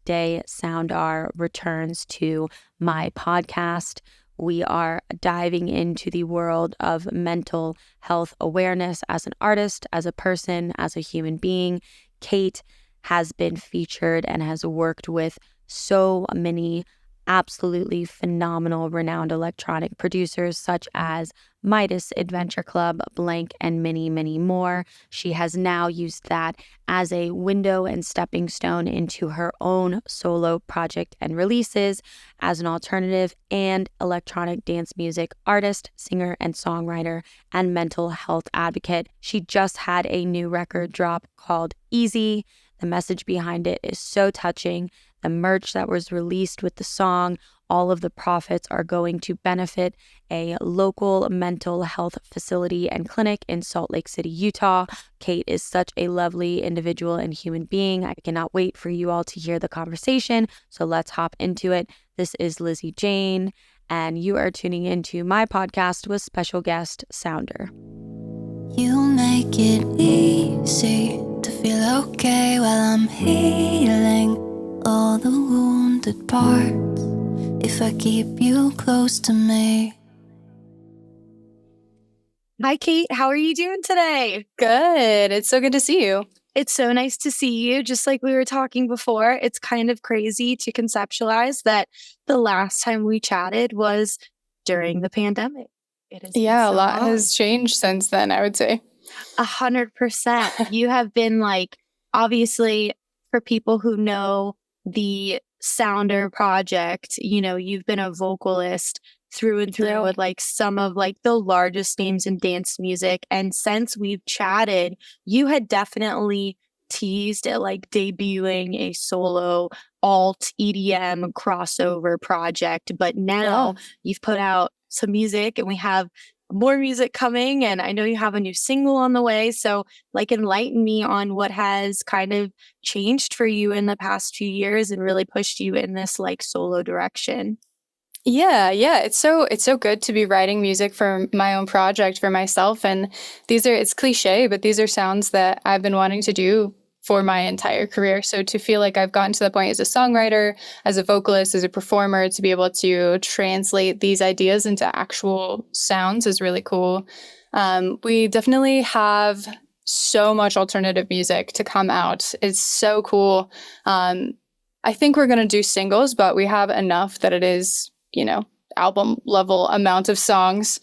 day, SOUNDR returns to my podcast. We are diving into the world of mental health awareness as an artist, as a person, as a human being. Kate has been featured and has worked with so many absolutely phenomenal, renowned electronic producers such as MitiS, Adventure Club, BLANKE, and many, many more. She has now used that as a window and stepping stone into her own solo project and releases as an alternative and electronic dance music artist, singer, and songwriter, and mental health advocate. She just had a new record drop called Easy. The message behind it is so touching. The merch that was released with the song, all of the profits are going to benefit a local mental health facility and clinic in Salt Lake City, Utah. Kate is such a lovely individual and human being. I cannot wait for you all to hear the conversation. So let's hop into it. This is Lizzie Jane, and you are tuning into my podcast with special guest SOUNDR. You make it easy to feel okay while I'm healing all the wounded parts, if I keep you close to me. Hi, Kate. How are you doing today? Good. It's so good to see you. It's so nice to see you. Just like we were talking before, it's kind of crazy to conceptualize that the last time we chatted was during the pandemic. A lot has changed since then, I would say. 100%. You have been obviously, for people who know the SOUNDR project, you've been a vocalist through and through with some of the largest names in dance music. And since we've chatted, you had definitely teased at debuting a solo alt EDM crossover project. But now you've put out some music and we have more music coming, and I know you have a new single on the way. So enlighten me on what has kind of changed for you in the past few years and really pushed you in this solo direction. Yeah. It's so good to be writing music for my own project, for myself. And it's cliche, but these are sounds that I've been wanting to do for my entire career. So to feel like I've gotten to the point as a songwriter, as a vocalist, as a performer, to be able to translate these ideas into actual sounds is really cool. We definitely have so much alternative music to come out. It's so cool. I think we're going to do singles, but we have enough that it is, album level amount of songs,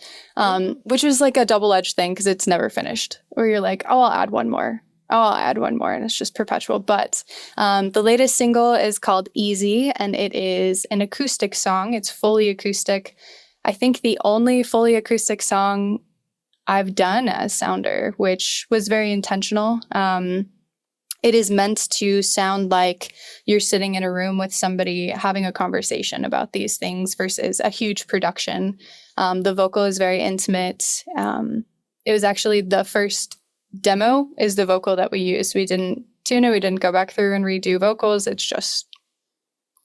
which is a double-edged thing because it's never finished. Or you're like, I'll add one more. And it's just perpetual. But the latest single is called Easy, and it is an acoustic song. It's fully acoustic. I think the only fully acoustic song I've done as SOUNDR, which was very intentional. It is meant to sound like you're sitting in a room with somebody having a conversation about these things versus a huge production. The vocal is very intimate. It was actually the first demo is the vocal that we used. We didn't tune it. We didn't go back through and redo vocals. It's just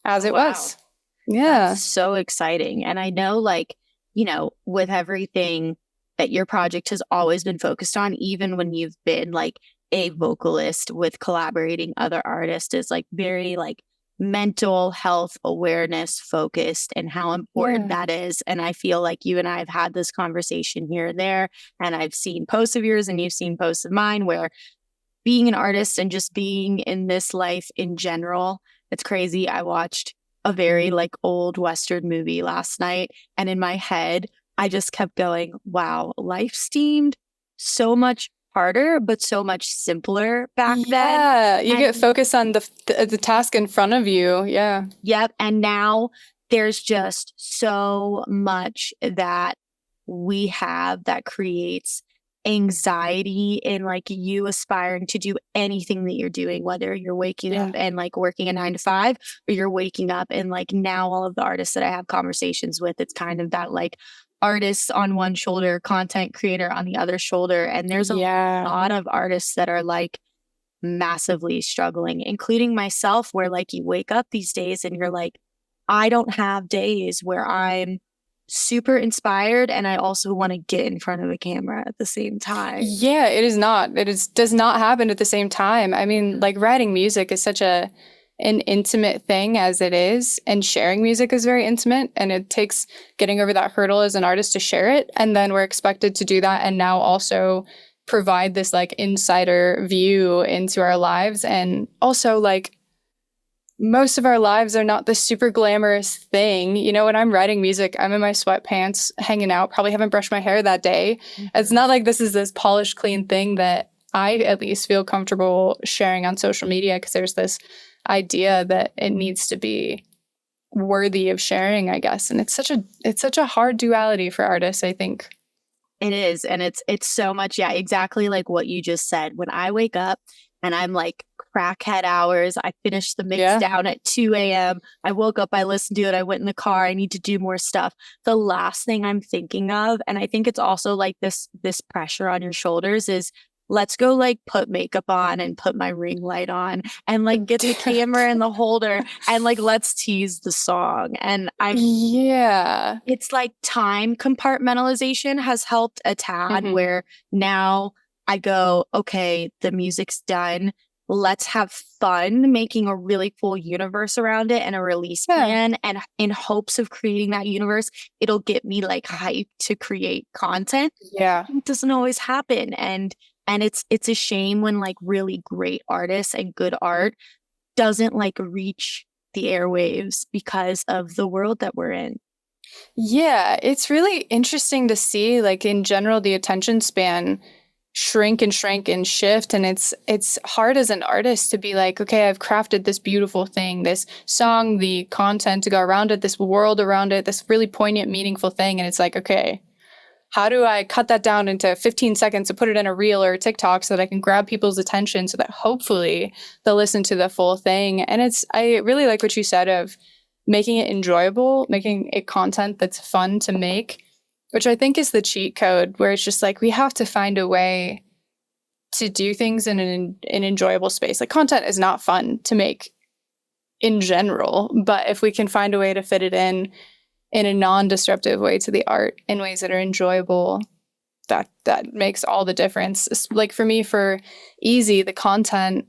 as it was. Yeah. That's so exciting. And I know with everything that your project has always been focused on, even when you've been a vocalist with collaborating other artists, is very mental health awareness focused and how important that is. And I feel like you and I have had this conversation here and there, and I've seen posts of yours and you've seen posts of mine where being an artist and just being in this life in general, it's crazy. I watched a very old Western movie last night, and in my head, I just kept going, wow, life seemed so much harder, but so much simpler back then. Yeah, you get focused on the task in front of you. Yeah. Yep. And now there's just so much that we have that creates anxiety in you aspiring to do anything that you're doing, whether you're waking up and working a 9 to 5, or you're waking up and now all of the artists that I have conversations with, it's kind of that artists on one shoulder, content creator on the other shoulder. And there's a lot of artists that are massively struggling, including myself, where you wake up these days and you're I don't have days where I'm super inspired and I also want to get in front of a camera at the same time. Yeah, it does not happen at the same time. I mean, writing music is such a an intimate thing as it is, and sharing music is very intimate, and it takes getting over that hurdle as an artist to share it, and then we're expected to do that and now also provide this like insider view into our lives. And also, like, most of our lives are not this super glamorous thing. You know, when I'm writing music, I'm in my sweatpants hanging out, probably haven't brushed my hair that day. It's not like this is this polished, clean thing that I at least feel comfortable sharing on social media, because there's this idea that it needs to be worthy of sharing, I guess. And it's such a hard duality for artists, I think. It is. And it's so much, yeah, exactly like what you just said. When I wake up and I'm like crackhead hours, I finished the mix down at 2 a.m. I woke up, I listened to it, I went in the car, I need to do more stuff. The last thing I'm thinking of, and I think it's also like this pressure on your shoulders, is let's go like put makeup on and put my ring light on and like get the camera in the holder and like let's tease the song. And it's like time compartmentalization has helped a tad, where now I go, okay, the music's done. Let's have fun making a really cool universe around it and a release plan. And in hopes of creating that universe, it'll get me like hyped to create content. Yeah. It doesn't always happen. And it's a shame when like really great artists and good art doesn't like reach the airwaves because of the world that we're in. Yeah, it's really interesting to see, like, in general, the attention span shrink and shift. And it's hard as an artist to be like, okay, I've crafted this beautiful thing, this song, the content to go around it, this world around it, this really poignant, meaningful thing. And it's like, okay, how do I cut that down into 15 seconds to put it in a reel or a TikTok so that I can grab people's attention so that hopefully they'll listen to the full thing? And I really like what you said of making it enjoyable, making it content that's fun to make, which I think is the cheat code, where it's just like we have to find a way to do things in an enjoyable space. Like, content is not fun to make in general, but if we can find a way to fit it in a non-disruptive way to the art in ways that are enjoyable, that makes all the difference. Like for me, for Easy, the content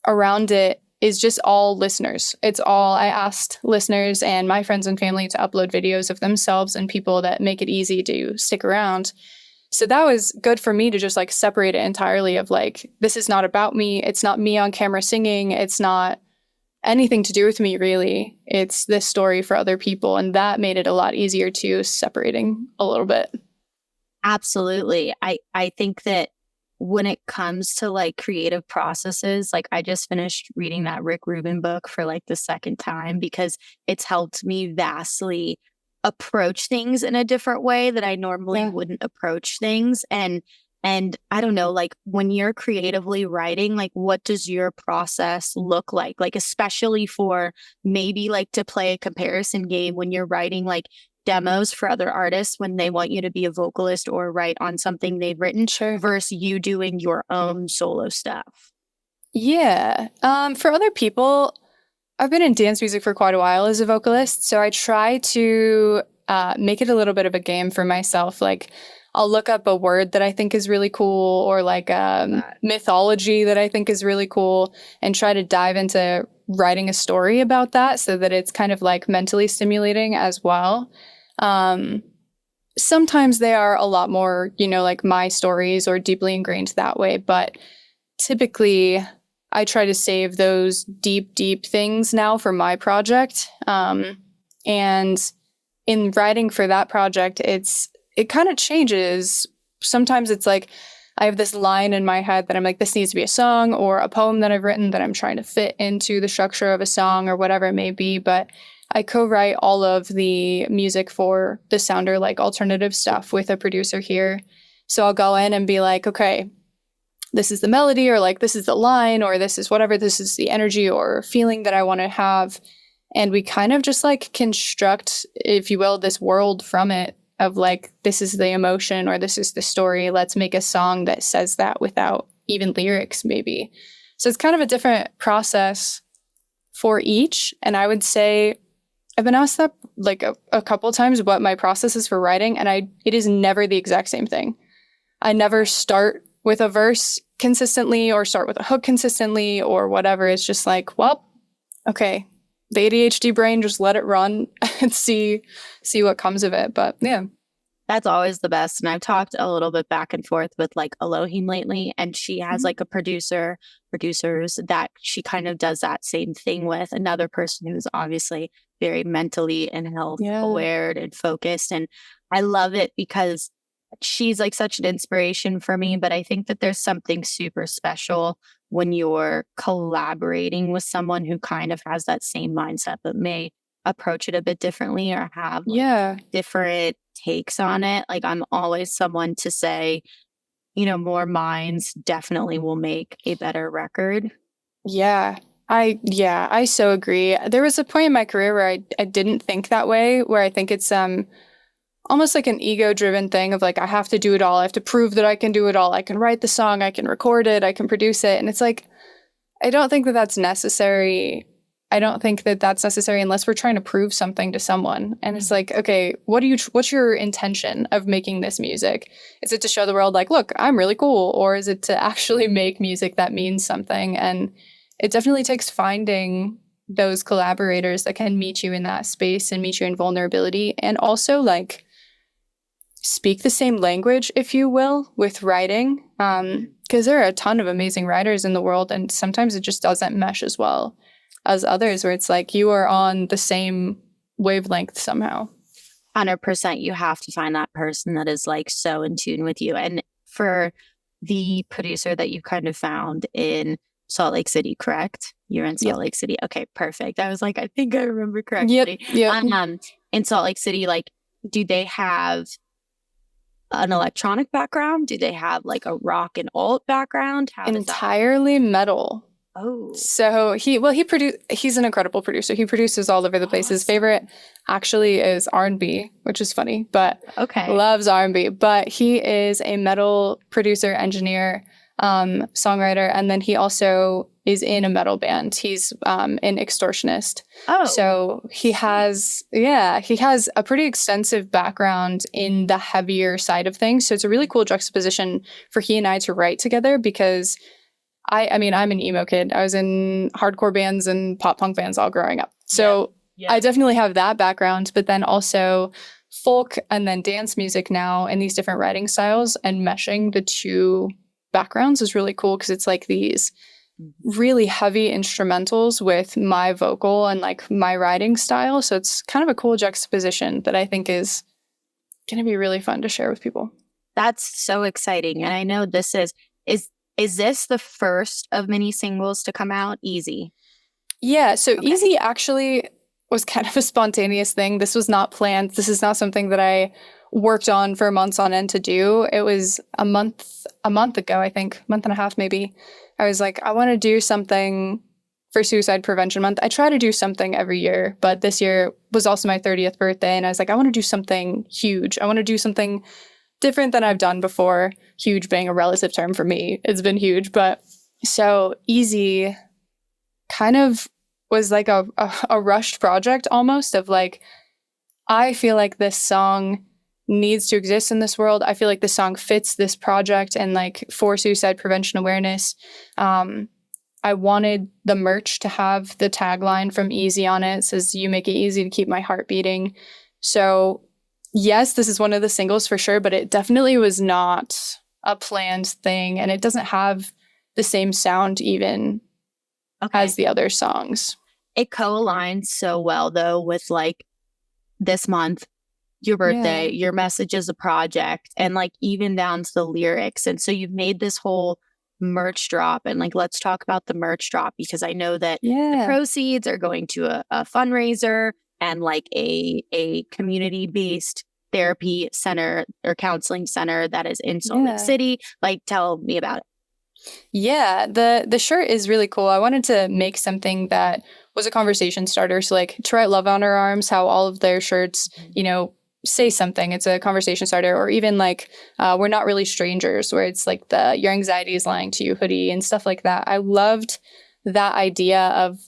around it is just all listeners. It's all, I asked listeners and my friends and family to upload videos of themselves and people that make it easy to stick around. So that was good for me to just like separate it entirely of like, this is not about me. It's not me on camera singing. It's not anything to do with me, really. It's this story for other people. And that made it a lot easier to separating a little bit. Absolutely. I think that when it comes to like creative processes, like I just finished reading that Rick Rubin book for like the second time because it's helped me vastly approach things in a different way that I normally wouldn't approach things. And I don't know, like when you're creatively writing, like what does your process look like? Like, especially for maybe like to play a comparison game when you're writing like demos for other artists when they want you to be a vocalist or write on something they've written versus you doing your own solo stuff. Yeah. For other people, I've been in dance music for quite a while as a vocalist, so I try to make it a little bit of a game for myself. Like, I'll look up a word that I think is really cool, or like mythology that I think is really cool, and try to dive into writing a story about that so that it's kind of like mentally stimulating as well. Sometimes they are a lot more, like my stories or deeply ingrained that way, but typically I try to save those deep, deep things now for my project. And in writing for that project, it kind of changes. Sometimes it's like I have this line in my head that I'm like, this needs to be a song, or a poem that I've written that I'm trying to fit into the structure of a song or whatever it may be. But I co-write all of the music for the SOUNDR, like alternative stuff, with a producer here. So I'll go in and be like, okay, this is the melody, or like this is the line, or this is whatever, this is the energy or feeling that I want to have. And we kind of just like construct, if you will, this world from it of like, this is the emotion or this is the story. Let's make a song that says that without even lyrics, maybe. So it's kind of a different process for each. And I would say I've been asked that like a couple of times what my process is for writing, and it is never the exact same thing. I never start with a verse consistently or start with a hook consistently or whatever. It's just like, well, okay, the ADHD brain, just let it run and see what comes of it. But yeah. That's always the best. And I've talked a little bit back and forth with like Elohim lately, and she has like a producers that she kind of does that same thing with, another person who's obviously very mentally and health aware and focused. And I love it because she's like such an inspiration for me. But I think that there's something super special when you're collaborating with someone who kind of has that same mindset but may approach it a bit differently or have different takes on it. Like, I'm always someone to say, more minds definitely will make a better record. I so agree. There was a point in my career where I didn't think that way, where I think it's almost like an ego-driven thing of like, I have to do it all. I have to prove that I can do it all. I can write the song, I can record it, I can produce it. And it's like, I don't think that that's necessary. I don't think that that's necessary unless we're trying to prove something to someone. And it's like, okay, what's your intention of making this music? Is it to show the world like, look, I'm really cool? Or is it to actually make music that means something? And it definitely takes finding those collaborators that can meet you in that space and meet you in vulnerability, and also like speak the same language, if you will, with writing. Because there are a ton of amazing writers in the world, and sometimes it just doesn't mesh as well as others, where it's like you are on the same wavelength somehow. 100%. You have to find that person that is like so in tune with you. And for the producer that you kind of found in Salt Lake City, correct? You're in Salt Lake City. Okay, perfect. I was like, I think I remember correctly. In Salt Lake City, like, do they have an electronic background? Do they have like a rock and alt background? Entirely metal. Oh. So he's an incredible producer. He produces all over the place. His favorite actually is R&B, which is funny, but loves R&B. But he is a metal producer, engineer, songwriter, and then he also is in a metal band. He's an extortionist. Oh. So he has a pretty extensive background in the heavier side of things. So it's a really cool juxtaposition for he and I to write together, because I mean, I'm an emo kid. I was in hardcore bands and pop punk bands all growing up. So I definitely have that background, but then also folk and then dance music now in these different writing styles, and meshing the two backgrounds is really cool, because it's like these really heavy instrumentals with my vocal and like my writing style. So it's kind of a cool juxtaposition that I think is going to be really fun to share with people. That's so exciting. And I know this is this the first of many singles to come out? Easy. Yeah. So Easy actually was kind of a spontaneous thing. This was not planned. This is not something that I worked on for months on end to do. It was a month ago, I think, month and a half maybe. I was like, I want to do something for Suicide Prevention Month. I try to do something every year, but this year was also my 30th birthday. And I was like, I want to do something huge. I want to do something different than I've done before. Huge being a relative term for me. It's been huge. But so Easy kind of was like a rushed project almost, of like, I feel like this song needs to exist in this world. I feel like this song fits this project, and like for suicide prevention awareness. I wanted the merch to have the tagline from Easy on it. It says, "You make it easy to keep my heart beating." So yes, this is one of the singles for sure, but it definitely was not a planned thing, and it doesn't have the same sound even as the other songs. It co-aligns so well though with like this month, your birthday, your message as a project, and like even down to the lyrics. And so you've made this whole merch drop, and like, let's talk about the merch drop, because I know that the proceeds are going to a fundraiser and like a community-based therapy center or counseling center that is in Salt Lake City. Like, tell me about it. Yeah, the shirt is really cool. I wanted to make something that was a conversation starter. So like, to write Love on Our Arms, how all of their shirts, you know, say something. It's a conversation starter. Or even like, We're Not Really Strangers, where it's like the Your Anxiety Is Lying to You hoodie and stuff like that. I loved that idea of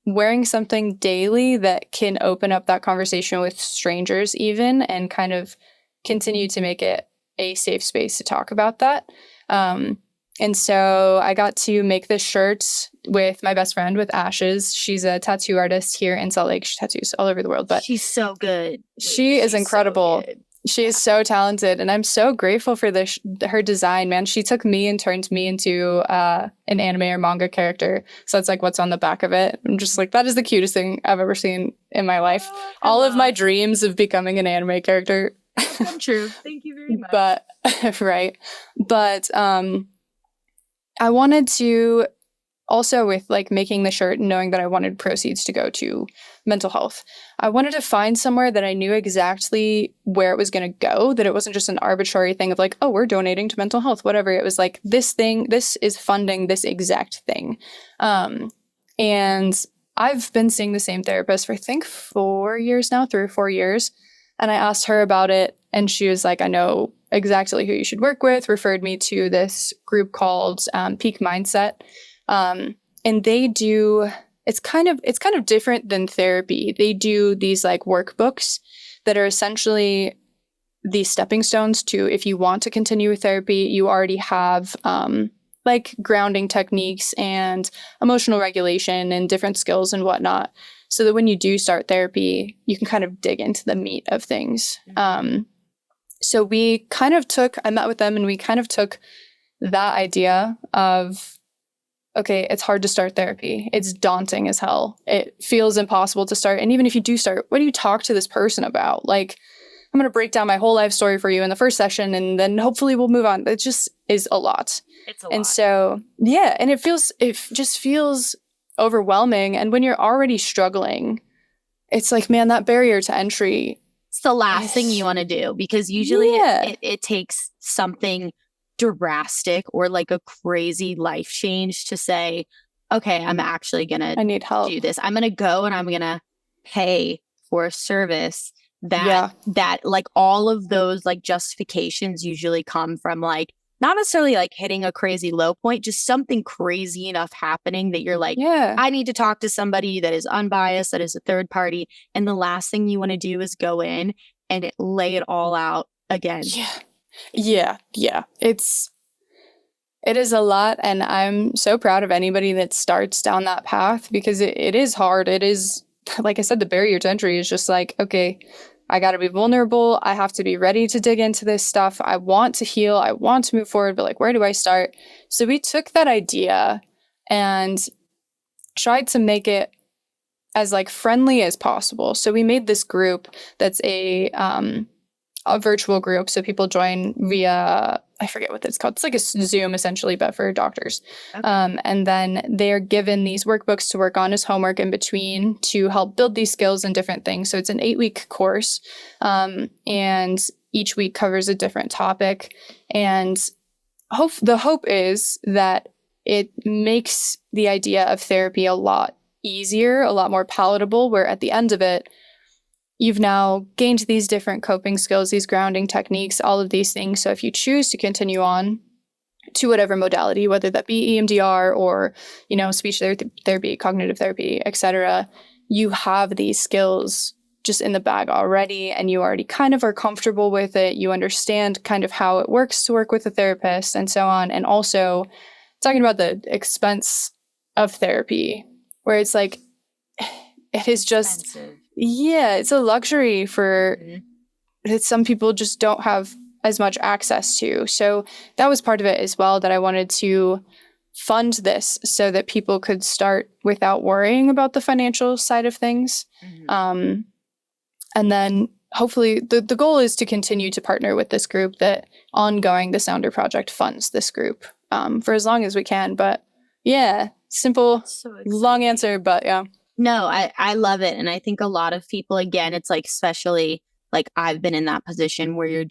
wearing something daily that can open up that conversation with strangers even, and kind of continue to make it a safe space to talk about that. And so I got to make this shirt with my best friend, with Ashes. She's a tattoo artist here in Salt Lake. She tattoos all over the world, but she's so good. She is incredible. She is so talented, and I'm so grateful for this. Her design, man. She took me and turned me into an anime or manga character. So that's like what's on the back of it. I'm just like, that is the cutest thing I've ever seen in my life. All of my dreams of becoming an anime character come true. Thank you very much. But right, but I wanted to also, with like making the shirt and knowing that I wanted proceeds to go to mental health, I wanted to find somewhere that I knew exactly where it was going to go, that it wasn't just an arbitrary thing of like, oh, we're donating to mental health, whatever. It was like, this is funding this exact thing. And I've been seeing the same therapist for I think 4 years now, 3 or 4 years. And I asked her about it, and she was like, I know exactly who you should work with, referred me to this group called Peak Mindset. And they do, it's kind of different than therapy. They do these like workbooks that are essentially these stepping stones to, if you want to continue with therapy, you already have like grounding techniques and emotional regulation and different skills and whatnot, so that when you do start therapy, you can kind of dig into the meat of things. So I met with them, and we kind of took that idea of, okay, it's hard to start therapy. It's daunting as hell. It feels impossible to start. And even if you do start, what do you talk to this person about? Like, I'm going to break down my whole life story for you in the first session, and then hopefully we'll move on. It just is a lot. It's a lot. And so, yeah, and it just feels overwhelming. And when you're already struggling, it's like, man, that barrier to entry. It's the last thing you want to do, because usually it takes something drastic or like a crazy life change to say, okay, I'm actually I need help. Do this. I'm going to go and I'm going to pay for a service that like all of those like justifications usually come from like, not necessarily like hitting a crazy low point, just something crazy enough happening that you're like, I need to talk to somebody that is unbiased, that is a third party. And the last thing you want to do is go in and lay it all out again. Yeah. It is a lot, and I'm so proud of anybody that starts down that path, because it is hard. It is, like I said, the barrier to entry is just like, okay, I got to be vulnerable. I have to be ready to dig into this stuff. I want to heal. I want to move forward, but like, where do I start? So we took that idea and tried to make it as like friendly as possible. So we made this group that's a virtual group. So people join via, I forget what it's called. It's like a Zoom essentially, but for doctors. Okay. And then they're given these workbooks to work on as homework in between to help build these skills and different things. So it's an 8-week course. And each week covers a different topic. And the hope is that it makes the idea of therapy a lot easier, a lot more palatable, where at the end of it, you've now gained these different coping skills, these grounding techniques, all of these things. So if you choose to continue on to whatever modality, whether that be EMDR or, speech therapy, cognitive therapy, etc., you have these skills just in the bag already, and you already kind of are comfortable with it. You understand kind of how it works to work with a therapist and so on. And also talking about the expense of therapy, where it's like, it is just... expensive. Yeah, it's a luxury that some people just don't have as much access to. So that was part of it as well, that I wanted to fund this so that people could start without worrying about the financial side of things. And then hopefully the goal is to continue to partner with this group, that ongoing the SOUNDR project funds this group for as long as we can. But yeah, simple, long answer, but yeah. No, I love it. And I think a lot of people, again, it's like, especially like I've been in that position where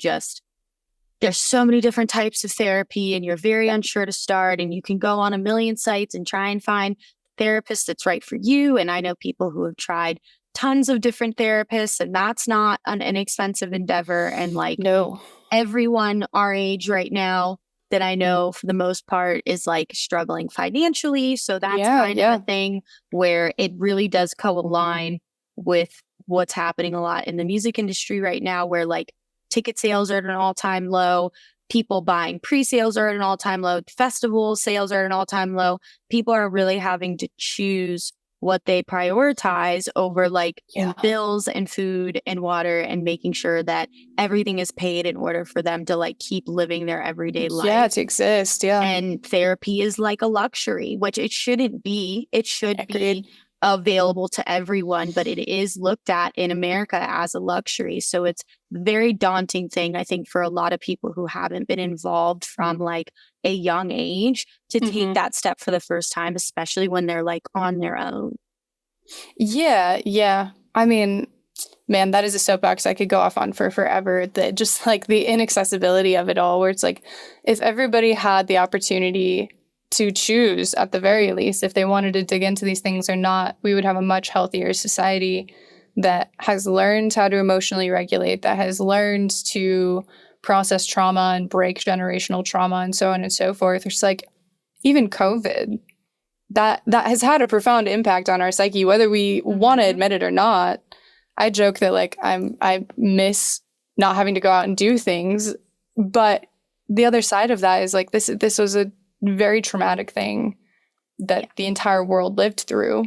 there's so many different types of therapy and you're very unsure to start, and you can go on a million sites and try and find a therapist that's right for you. And I know people who have tried tons of different therapists, and that's not an inexpensive endeavor. And like, no, everyone our age right now that I know for the most part is like struggling financially. So that's kind of a thing where it really does co-align with what's happening a lot in the music industry right now, where like ticket sales are at an all-time low. people buying pre-sales are at an all-time low. Festival sales are at an all-time low. People are really having to choose what they prioritize over like bills and food and water, and making sure that everything is paid in order for them to like keep living their everyday life. Yeah, to exist. Yeah. And therapy is like a luxury, which it shouldn't be. It should Agreed. be available to everyone, but it is looked at in America as a luxury. So it's a very daunting thing, I think, for a lot of people who haven't been involved from like a young age to take that step for the first time, especially when they're like on their own. Yeah, yeah. I mean, man, that is a soapbox I could go off on for forever. That just like the inaccessibility of it all, where it's like, if everybody had the opportunity to choose, at the very least, if they wanted to dig into these things or not, we would have a much healthier society that has learned how to emotionally regulate, that has learned to process trauma and break generational trauma and so on and so forth. It's like, even COVID, that has had a profound impact on our psyche, whether we want to admit it or not. I joke that like I miss not having to go out and do things, but the other side of that is like this was a very traumatic thing that the entire world lived through,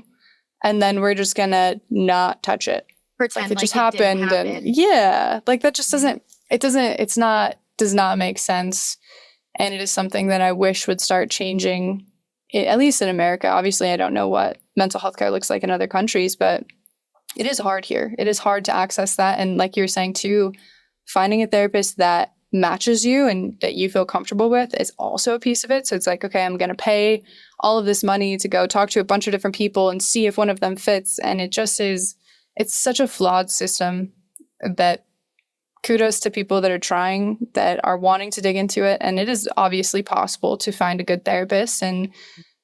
and then we're just gonna not touch it. Pretend like it just happened, and like that just does not make sense. And it is something that I wish would start changing, at least in America. Obviously, I don't know what mental health care looks like in other countries, but it is hard here. It is hard to access that. And like you were saying too, finding a therapist that matches you and that you feel comfortable with is also a piece of it. So it's like, okay, I'm going to pay all of this money to go talk to a bunch of different people and see if one of them fits. And it just is, it's such a flawed system that kudos to people that are trying, that are wanting to dig into it. And it is obviously possible to find a good therapist and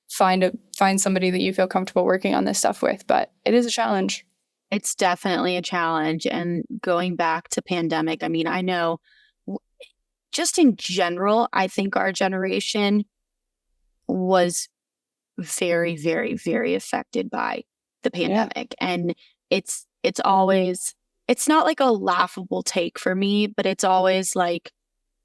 find somebody that you feel comfortable working on this stuff with. But it is a challenge. It's definitely a challenge. And going back to pandemic, I mean, I know just in general, I think our generation was very, very, very affected by the pandemic. Yeah. And it's always, it's not like a laughable take for me, but it's always like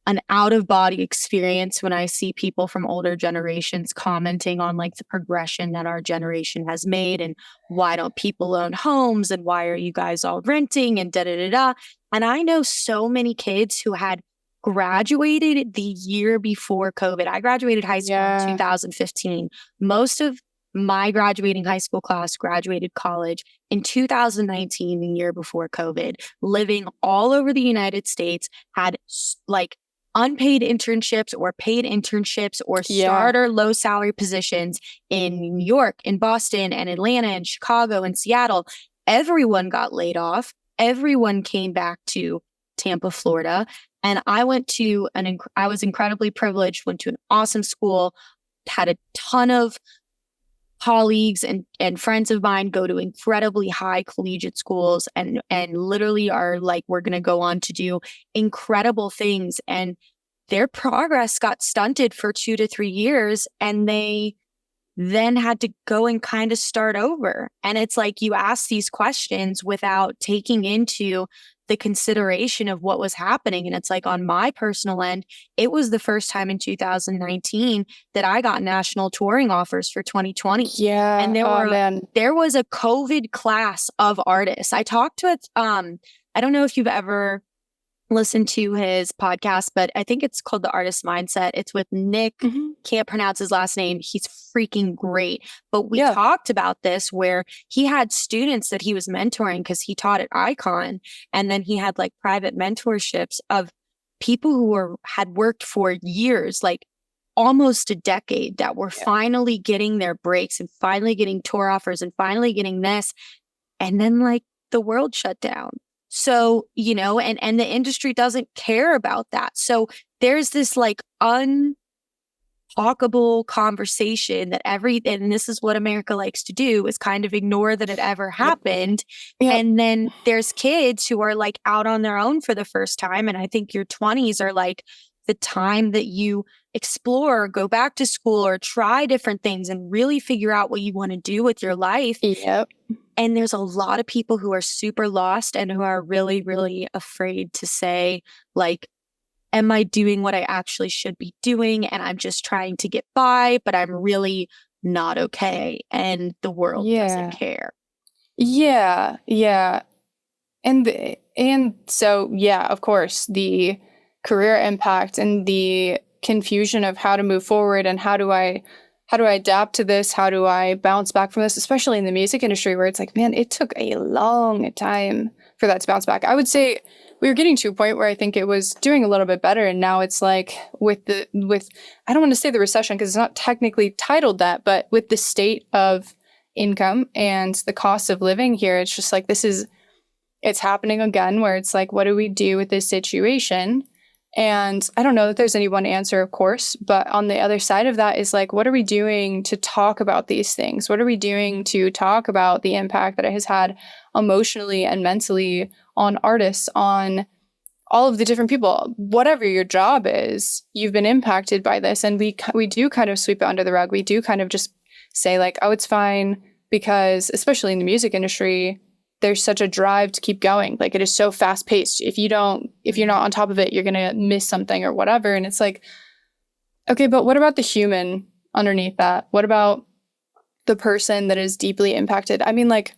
an out-of-body experience when I see people from older generations commenting on like the progression that our generation has made, and why don't people own homes, and why are you guys all renting, and da-da-da-da. And I know so many kids who had graduated the year before COVID. I graduated high school in 2015. Most of my graduating high school class graduated college in 2019, the year before COVID, living all over the United States, had like unpaid internships or paid internships or starter low salary positions in New York, in Boston, and Atlanta, and Chicago, and Seattle. Everyone got laid off. Everyone came back to Tampa, Florida. And I went to I was incredibly privileged, went to an awesome school, had a ton of colleagues and friends of mine go to incredibly high collegiate schools, and literally are like, we're going to go on to do incredible things. And their progress got stunted for 2 to 3 years, and they then had to go and kind of start over. And it's like, you ask these questions without taking into the consideration of what was happening. And it's like, on my personal end, it was the first time in 2019 that I got national touring offers for 2020. Yeah. And there was a COVID class of artists. I talked to I don't know if you've ever listened to his podcast, but I think it's called The Artist Mindset. It's with Nick. Can't pronounce his last name. He's freaking great. But we talked about this, where he had students that he was mentoring because he taught at Icon. And then he had like private mentorships of people who had worked for years, like almost a decade, that were finally getting their breaks and finally getting tour offers and finally getting this. And then like the world shut down. So, you know, and the industry doesn't care about that. So there's this like untalkable conversation that and this is what America likes to do, is kind of ignore that it ever happened. And then there's kids who are like out on their own for the first time. And I think your 20s are like the time that you explore, go back to school, or try different things and really figure out what you want to do with your life. And there's a lot of people who are super lost and who are really, really afraid to say, like, am I doing what I actually should be doing? And I'm just trying to get by, but I'm really not okay. And the world doesn't care. Yeah. Yeah. And so, yeah, of course, the career impact and the confusion of how to move forward and how do I adapt to this? How do I bounce back from this? Especially in the music industry where it's like, man, it took a long time for that to bounce back. I would say we were getting to a point where I think it was doing a little bit better. And now it's like with I don't want to say the recession because it's not technically titled that, but with the state of income and the cost of living here, it's just like, it's happening again where it's like, what do we do with this situation? And I don't know that there's any one answer, of course, but on the other side of that is like, what are we doing to talk about these things? What are we doing to talk about the impact that it has had emotionally and mentally on artists, on all of the different people? Whatever your job is, you've been impacted by this. And we do kind of sweep it under the rug. We do kind of just say like, oh, it's fine, because especially in the music industry, there's such a drive to keep going. Like it is so fast paced. If you're not on top of it, you're going to miss something or whatever. And it's like, okay, but what about the human underneath that? What about the person that is deeply impacted? I mean, like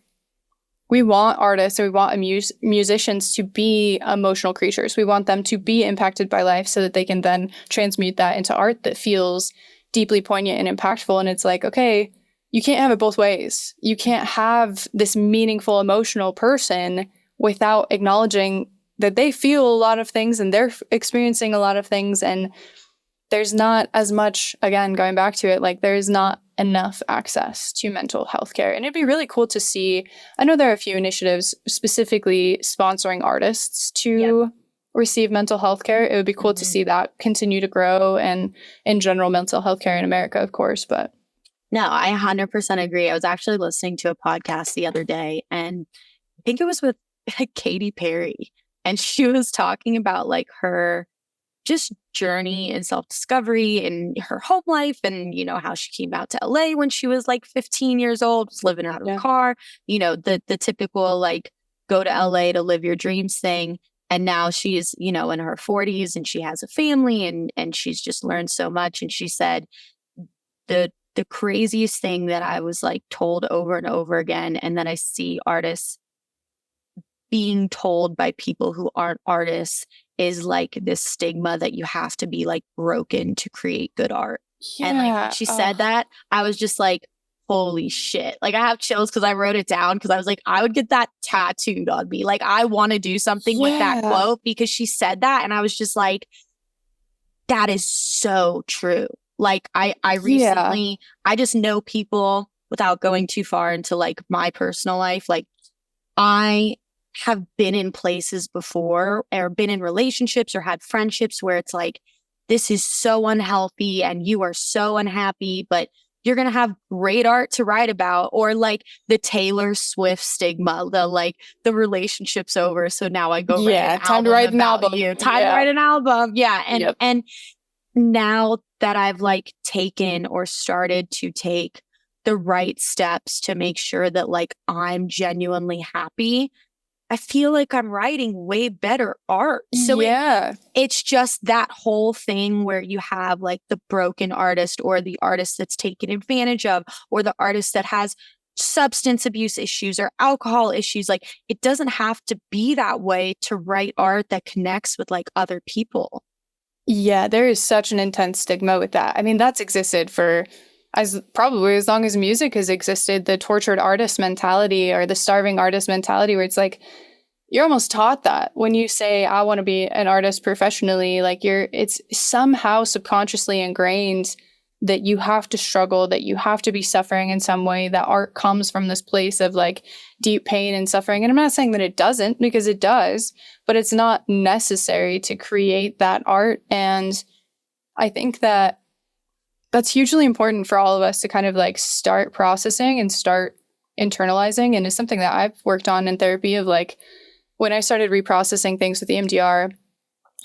we want artists or we want musicians to be emotional creatures. We want them to be impacted by life so that they can then transmute that into art that feels deeply poignant and impactful. And it's like, okay, you can't have it both ways. You can't have this meaningful, emotional person without acknowledging that they feel a lot of things and they're experiencing a lot of things. And there's not as much, again, going back to it, like there's not enough access to mental health care. And it'd be really cool to see. I know there are a few initiatives specifically sponsoring artists to receive mental health care. It would be cool to see that continue to grow, and in general, mental health care in America, of course, but no, I 100% agree. I was actually listening to a podcast the other day, and I think it was with Katy Perry, and she was talking about like her just journey and self-discovery in her home life, and how she came out to LA when she was like 15 years old, was living out of a car, the typical like go to LA to live your dreams thing. And now she's, in her 40s and she has a family, and she's just learned so much. And she said the craziest thing that I was like told over and over again, and that I see artists being told by people who aren't artists, is like this stigma that you have to be like broken to create good art. And like when she said that, I was just like, holy shit. Like I have chills because I wrote it down, because I was like, I would get that tattooed on me. Like I want to do something with that quote, because she said that. And I was just like, that is so true. Like I recently, I just know people, without going too far into like my personal life, like I have been in places before, or been in relationships or had friendships where it's like, this is so unhealthy and you are so unhappy, but you're going to have great art to write about. Or like the Taylor Swift stigma, the relationship's over, so now I go time to write an album. Time to write an album. Yeah. And now that I've like taken or started to take the right steps to make sure that like I'm genuinely happy, I feel like I'm writing way better art. So it's just that whole thing where you have like the broken artist, or the artist that's taken advantage of, or the artist that has substance abuse issues or alcohol issues. Like it doesn't have to be that way to write art that connects with like other people. Yeah, there is such an intense stigma with that. I mean, that's existed for probably as long as music has existed, the tortured artist mentality or the starving artist mentality, where it's like, you're almost taught that when you say, I want to be an artist professionally, like it's somehow subconsciously ingrained that you have to struggle, that you have to be suffering in some way, that art comes from this place of like deep pain and suffering. And I'm not saying that it doesn't, because it does, but it's not necessary to create that art. And I think that that's hugely important for all of us to kind of like start processing and start internalizing. And it's something that I've worked on in therapy, of like, when I started reprocessing things with the EMDR,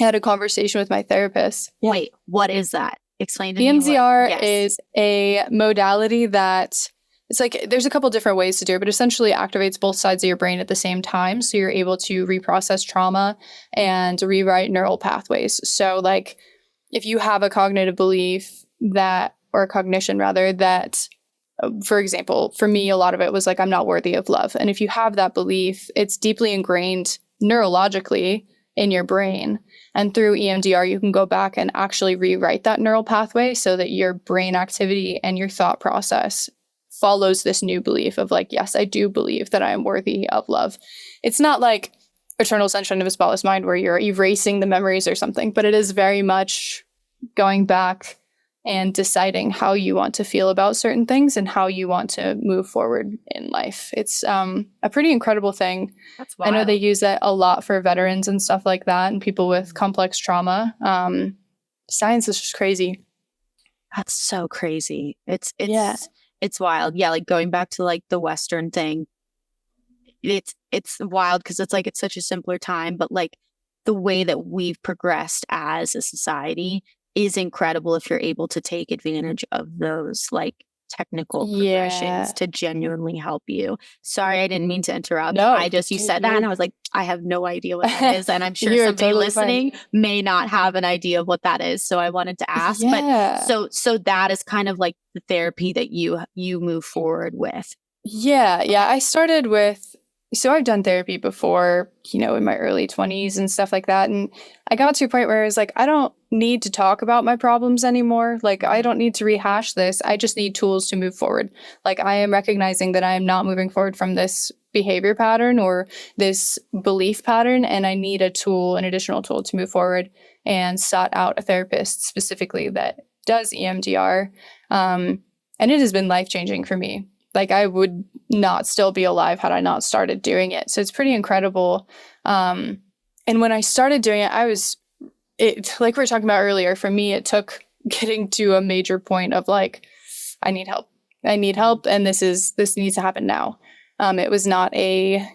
I had a conversation with my therapist. Wait, what is that? Explain to me. me. EMDR is a modality that it's like there's a couple different ways to do it, but essentially it activates both sides of your brain at the same time. So you're able to reprocess trauma and rewrite neural pathways. So like if you have a cognitive belief that, or a cognition rather, that, for example, for me, a lot of it was like, I'm not worthy of love. And if you have that belief, it's deeply ingrained neurologically in your brain. And through EMDR, you can go back and actually rewrite that neural pathway so that your brain activity and your thought process follows this new belief of like, yes, I do believe that I am worthy of love. It's not like Eternal Sunshine of a Spotless Mind where you're erasing the memories or something, but it is very much going back and deciding how you want to feel about certain things and how you want to move forward in life. It's a pretty incredible thing. That's wild. I know they use it a lot for veterans and stuff like that and people with complex trauma. Science is just crazy. That's so crazy. It's wild. Yeah, like going back to like the Western thing, it's wild because it's like it's such a simpler time, but like the way that we've progressed as a society is incredible if you're able to take advantage of those like technical progressions to genuinely help you. Sorry, I didn't mean to interrupt. No, You said that and I was like, I have no idea what that is. And I'm sure You're somebody totally listening fine. may not have an idea of what that is. So I wanted to ask. Yeah. But so that is kind of like the therapy that you move forward with. Yeah. I started with, so I've done therapy before, in my early 20s and stuff like that. And I got to a point where I was like, I don't need to talk about my problems anymore. Like, I don't need to rehash this. I just need tools to move forward. Like, I am recognizing that I am not moving forward from this behavior pattern or this belief pattern. And I need a tool, an additional tool to move forward, and sought out a therapist specifically that does EMDR. And it has been life-changing for me. Like, I would not still be alive had I not started doing it. So it's pretty incredible. And when I started doing it, like we were talking about earlier, for me, it took getting to a major point of like, I need help. And this needs to happen now. It was not a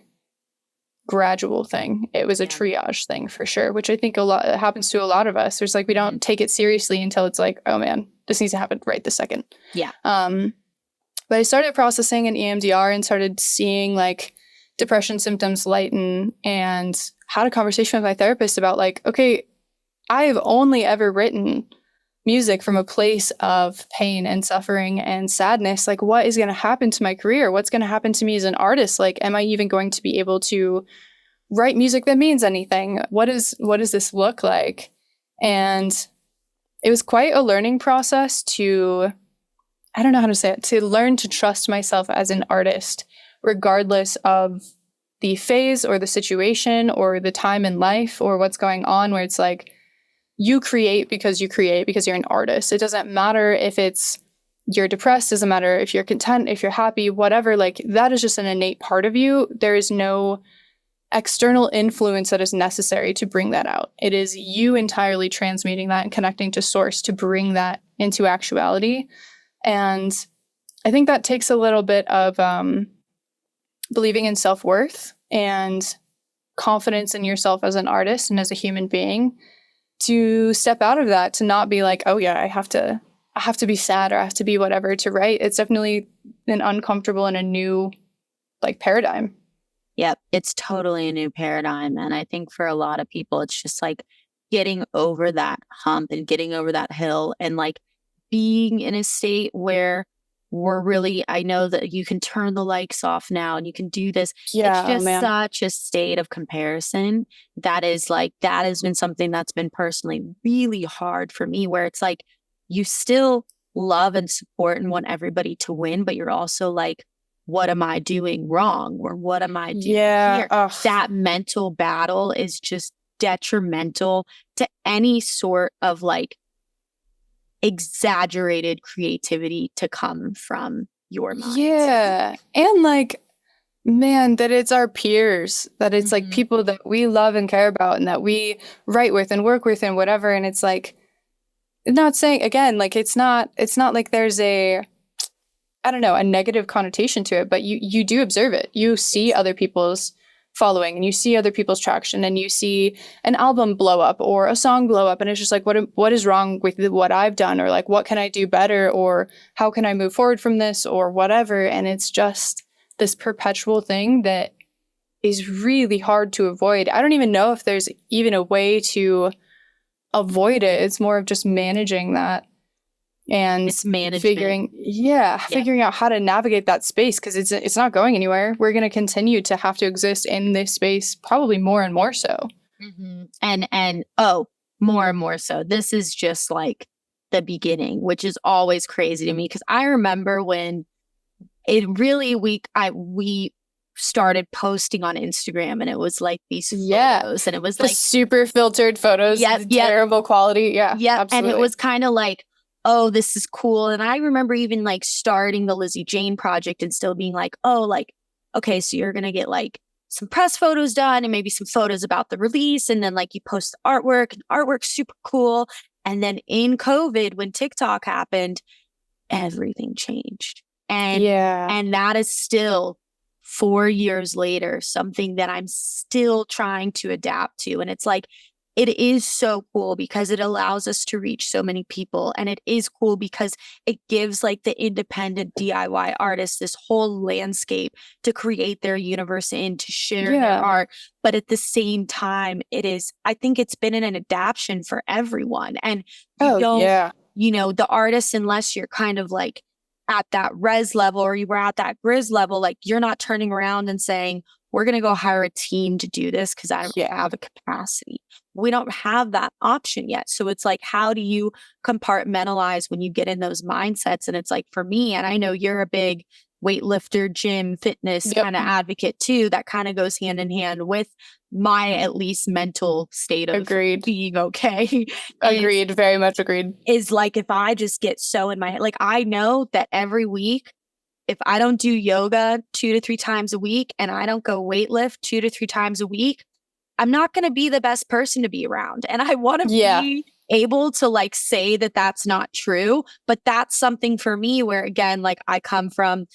gradual thing. It was a triage thing for sure, which I think happens to a lot of us. There's like, we don't take it seriously until it's like, oh man, this needs to happen right this second. Yeah. But I started processing in EMDR and started seeing like depression symptoms lighten, and had a conversation with my therapist about like, okay, I have only ever written music from a place of pain and suffering and sadness. Like, what is going to happen to my career? What's going to happen to me as an artist? Like, am I even going to be able to write music that means anything? What does this look like? And it was quite a learning process to, I don't know how to say it, to learn to trust myself as an artist, regardless of the phase or the situation or the time in life or what's going on, where it's like, you create because you're an artist. It doesn't matter if you're depressed, doesn't matter if you're content, if you're happy, whatever, like that is just an innate part of you. There is no external influence that is necessary to bring that out. It is you entirely transmuting that and connecting to source to bring that into actuality. And I think that takes a little bit of believing in self-worth and confidence in yourself as an artist and as a human being, to step out of that, to not be like, oh yeah, I have to be sad or I have to be whatever to write. It's definitely an uncomfortable and a new like paradigm. Yep, it's totally a new paradigm. And I think for a lot of people, it's just like getting over that hump and getting over that hill and like being in a state where we're really, I know that you can turn the likes off now and you can do this. Yeah, it's just such a state of comparison that is like, that has been something that's been personally really hard for me, where it's like, you still love and support and want everybody to win, but you're also like, what am I doing wrong? Or what am I doing here? That mental battle is just detrimental to any sort of like exaggerated creativity to come from your mind. Yeah. And like, man, that it's our peers, that it's like people that we love and care about and that we write with and work with and whatever. And it's like, not saying, again, like it's not like there's a negative connotation to it, but you do observe it. You see other people's following and you see other people's traction and you see an album blow up or a song blow up, and it's just like, what is wrong with what I've done, or like, what can I do better, or how can I move forward from this, or whatever. And it's just this perpetual thing that is really hard to avoid. I don't even know if there's even a way to avoid it. It's more of just managing that and It's management. figuring out how to navigate that space, because it's not going anywhere. We're going to continue to have to exist in this space, probably more and more so. And more and more so. This is just like the beginning, which is always crazy to me, because I remember when it really we started posting on Instagram, and it was like these photos, and it was the like super filtered photos, terrible quality. Yeah, absolutely. And it was kind of like, oh, this is cool. And I remember even like starting the Lizzie Jane project and still being like, oh, like, okay, so you're gonna get like some press photos done and maybe some photos about the release, and then like you post the artwork, and artwork's super cool. And then in COVID, when TikTok happened, everything changed. And that is still 4 years later, something that I'm still trying to adapt to. And it's like, it is so cool because it allows us to reach so many people. And it is cool because it gives like the independent DIY artists this whole landscape to create their universe in, to share their art. But at the same time, I think it's been an adaptation for everyone. And you know, the artists, unless you're kind of like at that res level or you were at that grizz level, like you're not turning around and saying, we're going to go hire a team to do this because I don't have a capacity. We don't have that option yet. So it's like, how do you compartmentalize when you get in those mindsets? And it's like, for me, and I know you're a big weightlifter, gym, fitness kind of advocate too, that kind of goes hand in hand with my at least mental state of being okay. Agreed. Very much agreed. Is like, if I just get so in my head, like I know that every week, if I don't do yoga 2 to 3 times a week and I don't go weightlift 2 to 3 times a week, I'm not going to be the best person to be around. And I want to be able to like say that that's not true. But that's something for me where, again, like I come from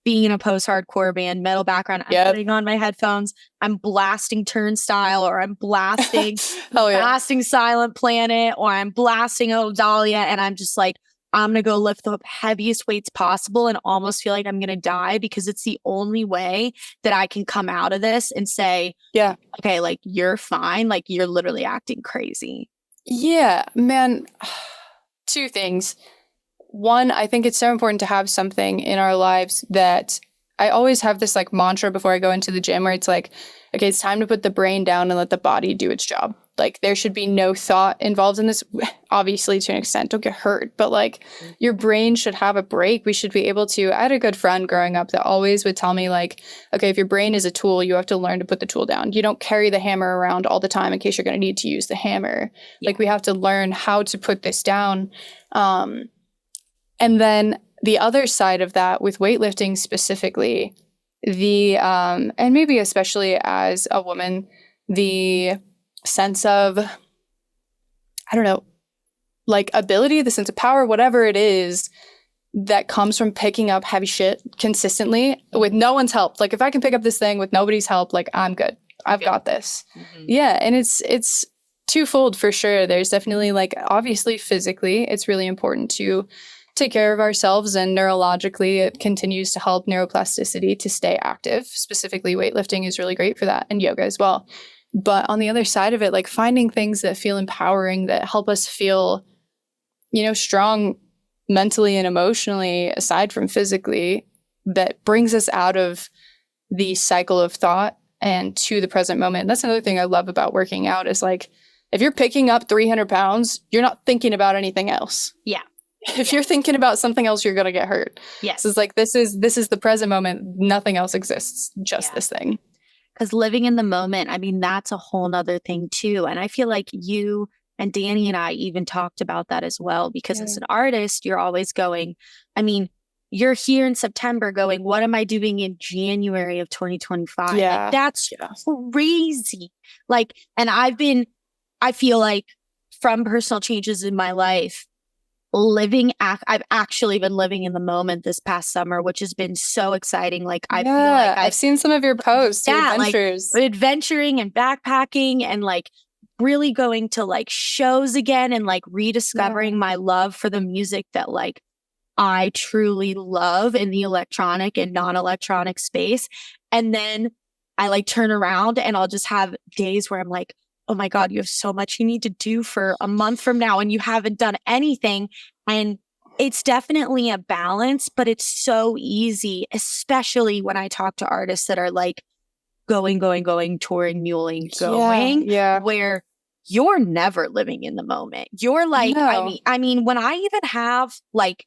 being in a post-hardcore band, metal background. I'm putting on my headphones. I'm blasting Turnstile, or I'm blasting blasting Silent Planet, or I'm blasting Old Dahlia. And I'm just like, I'm going to go lift the heaviest weights possible and almost feel like I'm going to die, because it's the only way that I can come out of this and say, okay, like you're fine. Like you're literally acting crazy. Yeah, man. 2 things. One, I think it's so important to have something in our lives that I always have this like mantra before I go into the gym, where it's like, okay, it's time to put the brain down and let the body do its job. Like there should be no thought involved in this. Obviously, to an extent, don't get hurt, but like your brain should have a break. We should be able to. I had a good friend growing up that always would tell me like, okay, if your brain is a tool, you have to learn to put the tool down. You don't carry the hammer around all the time in case you're going to need to use the hammer. Like we have to learn how to put this down. And then the other side of that with weightlifting specifically, and maybe especially as a woman, the sense of, I don't know, like ability, the sense of power, whatever it is that comes from picking up heavy shit consistently with no one's help. Like if I can pick up this thing with nobody's help, like I'm good. I've got this. Yeah. And it's twofold for sure. There's definitely like, obviously physically, it's really important to take care of ourselves, and neurologically it continues to help neuroplasticity to stay active. Specifically weightlifting is really great for that, and yoga as well. But on the other side of it, like finding things that feel empowering, that help us feel, you know, strong mentally and emotionally, aside from physically, that brings us out of the cycle of thought and to the present moment. And that's another thing I love about working out is like, if you're picking up 300 pounds, you're not thinking about anything else. Yeah. If you're thinking about something else, you're going to get hurt. Yes. So it's like, this is the present moment. Nothing else exists, just this thing. Because living in the moment, I mean, that's a whole nother thing too. And I feel like you and Danny and I even talked about that as well, because as an artist, you're always going, I mean, you're here in September going, what am I doing in January of 2025? Yeah. Like, that's crazy. Like, and I feel like from personal changes in my life, I've actually been living in the moment this past summer, which has been so exciting. Like I feel like I've seen some of your posts, your adventures. Like adventuring and backpacking and like really going to like shows again and like rediscovering my love for the music that like I truly love in the electronic and non-electronic space. And then I like turn around and I'll just have days where I'm like, oh my God, you have so much you need to do for a month from now and you haven't done anything. And it's definitely a balance, but it's so easy, especially when I talk to artists that are like going, touring, muling, going, where you're never living in the moment. You're like, I mean, when I even have like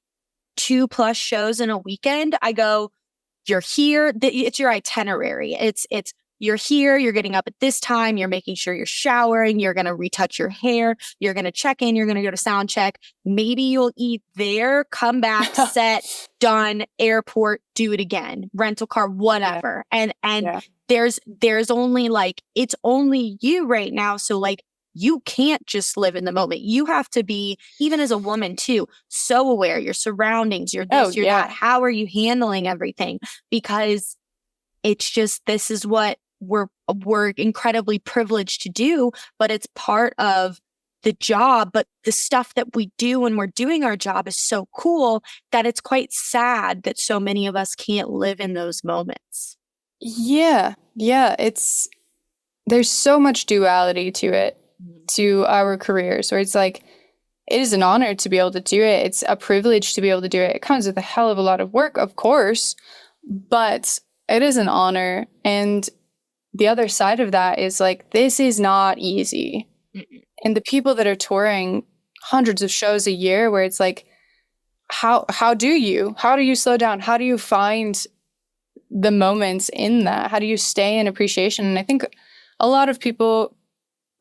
2+ shows in a weekend, I go, you're here. It's your itinerary. It's you're here. You're getting up at this time. You're making sure you're showering. You're going to retouch your hair. You're going to check in. You're going to go to sound check. Maybe you'll eat there, come back, set, done, airport, do it again, rental car, whatever. And there's only like, it's only you right now. So like, you can't just live in the moment. You have to be, even as a woman too, so aware, your surroundings, you're this, you're that. How are you handling everything? Because it's just, this is what we're incredibly privileged to do, but it's part of the job. But the stuff that we do when we're doing our job is so cool that it's quite sad that so many of us can't live in those moments. Yeah. There's so much duality to it, to our careers, where it's like, it is an honor to be able to do it. It's a privilege to be able to do it. It comes with a hell of a lot of work, of course, but it is an honor. And the other side of that is like, this is not easy. And the people that are touring hundreds of shows a year, where it's like, how do you slow down? How do you find the moments in that? How do you stay in appreciation? And I think a lot of people,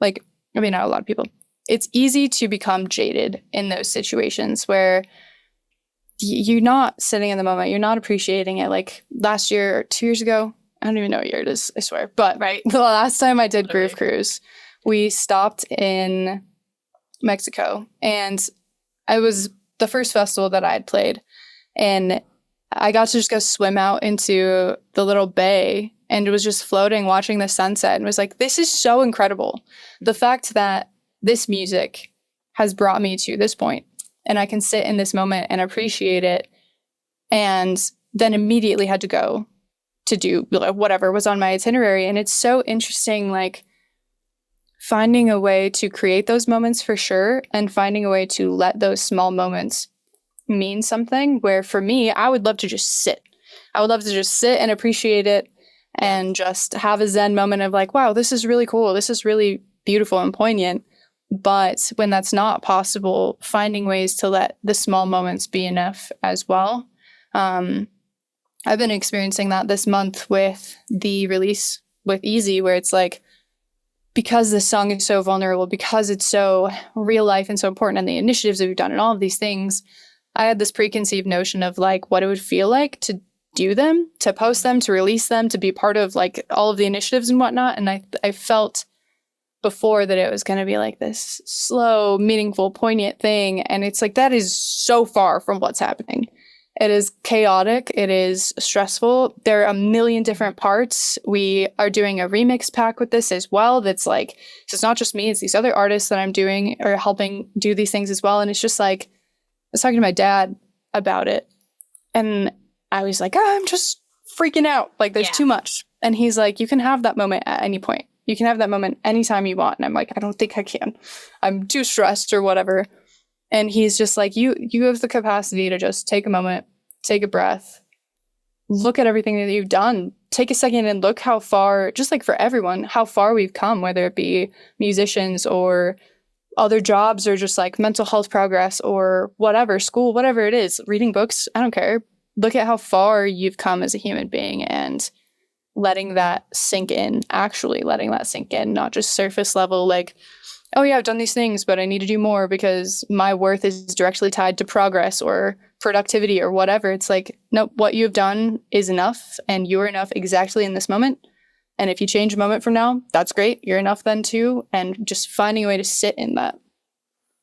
like, I mean, not a lot of people, it's easy to become jaded in those situations where you're not sitting in the moment. You're not appreciating it. Like last year or 2 years ago, I don't even know what year it is, I swear. But the last time I did Groove Cruise, we stopped in Mexico, and it was the first festival that I had played. And I got to just go swim out into the little bay, and it was just floating, watching the sunset, and was like, this is so incredible. The fact that this music has brought me to this point, and I can sit in this moment and appreciate it, and then immediately had to go to do whatever was on my itinerary. And it's so interesting, like, finding a way to create those moments for sure, and finding a way to let those small moments mean something, where for me, I would love to just sit. I would love to just sit and appreciate it and just have a Zen moment of like, wow, this is really cool. This is really beautiful and poignant. But when that's not possible, finding ways to let the small moments be enough as well. I've been experiencing that this month with the release with Easy, where it's like, because this song is so vulnerable, because it's so real life and so important, and the initiatives that we've done and all of these things, I had this preconceived notion of like what it would feel like to do them, to post them, to release them, to be part of like all of the initiatives and whatnot. And I felt before that it was going to be like this slow, meaningful, poignant thing. And it's like, that is so far from what's happening. It is chaotic. It is stressful. There are a million different parts. We are doing a remix pack with this as well. That's like, so it's not just me, it's these other artists that I'm doing or helping do these things as well. And it's just like, I was talking to my dad about it, and I was like, I'm just freaking out. Like, there's too much. And he's like, you can have that moment at any point. You can have that moment anytime you want. And I'm like, I don't think I can. I'm too stressed or whatever. And he's just like, you have the capacity to just take a moment, take a breath, look at everything that you've done, take a second and look how far, just like for everyone, how far we've come, whether it be musicians or other jobs or just like mental health progress or whatever, school, whatever it is, reading books, I don't care. Look at how far you've come as a human being and letting that sink in, actually letting that sink in, not just surface level, like, oh yeah, I've done these things, but I need to do more because my worth is directly tied to progress or productivity or whatever. It's like, nope, what you've done is enough, and you're enough exactly in this moment. And if you change a moment from now, that's great. You're enough then too. And just finding a way to sit in that.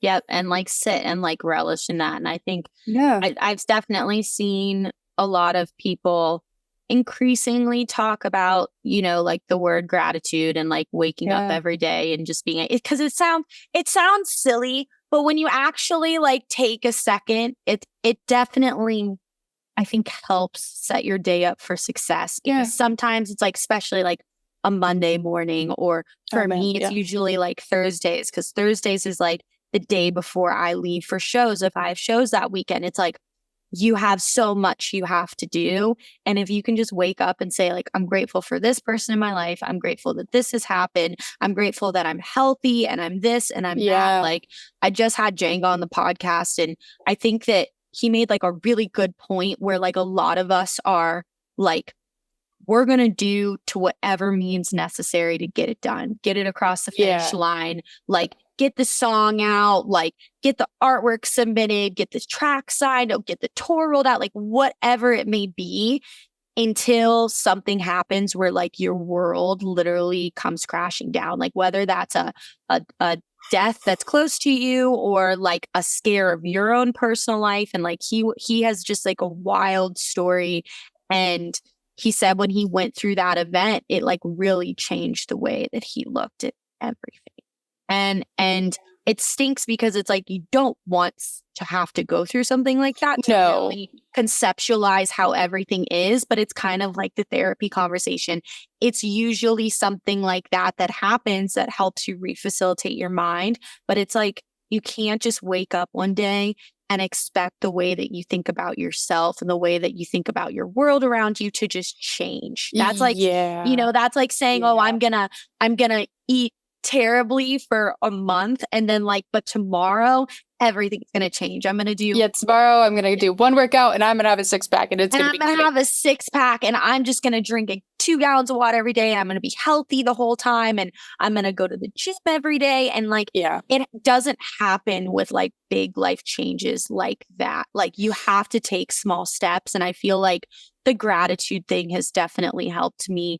Yep. And like sit and like relish in that. And I think Yeah. I've definitely seen a lot of people increasingly talk about, you know, like the word gratitude and like waking up every day and just being, because it sounds silly, but when you actually like take a second, it definitely, I think, helps set your day up for success. Because sometimes it's like, especially like a Monday morning, or for me, it's usually like Thursdays, because Thursdays is like the day before I leave for shows. If I have shows that weekend, it's like, you have so much you have to do. And if you can just wake up and say, like, I'm grateful for this person in my life. I'm grateful that this has happened. I'm grateful that I'm healthy and I'm this and I'm that. Like, I just had Django on the podcast, and I think that he made like a really good point where like a lot of us are like, we're going to do to whatever means necessary to get it done, get it across the finish line, like get the song out, like get the artwork submitted, get the track signed, get the tour rolled out, like whatever it may be, until something happens where like your world literally comes crashing down. Like whether that's a death that's close to you, or like a scare of your own personal life. And like he has just like a wild story. And he said when he went through that event, it like really changed the way that he looked at everything. And it stinks because it's like, you don't want to have to go through something like that to really conceptualize how everything is. But it's kind of like the therapy conversation. It's usually something like that happens that helps you refacilitate your mind. But it's like, you can't just wake up one day and expect the way that you think about yourself and the way that you think about your world around you to just change. That's like, you know, that's like saying, oh, I'm gonna eat terribly for a month, and then like, but tomorrow everything's gonna change. I'm gonna do tomorrow I'm gonna do one workout and I'm gonna have a 6-pack, and I'm gonna have a 6-pack, and I'm just gonna drink 2 gallons of water every day, and I'm gonna be healthy the whole time, and I'm gonna go to the gym every day. And like, it doesn't happen with like big life changes like that. Like, you have to take small steps. And I feel like the gratitude thing has definitely helped me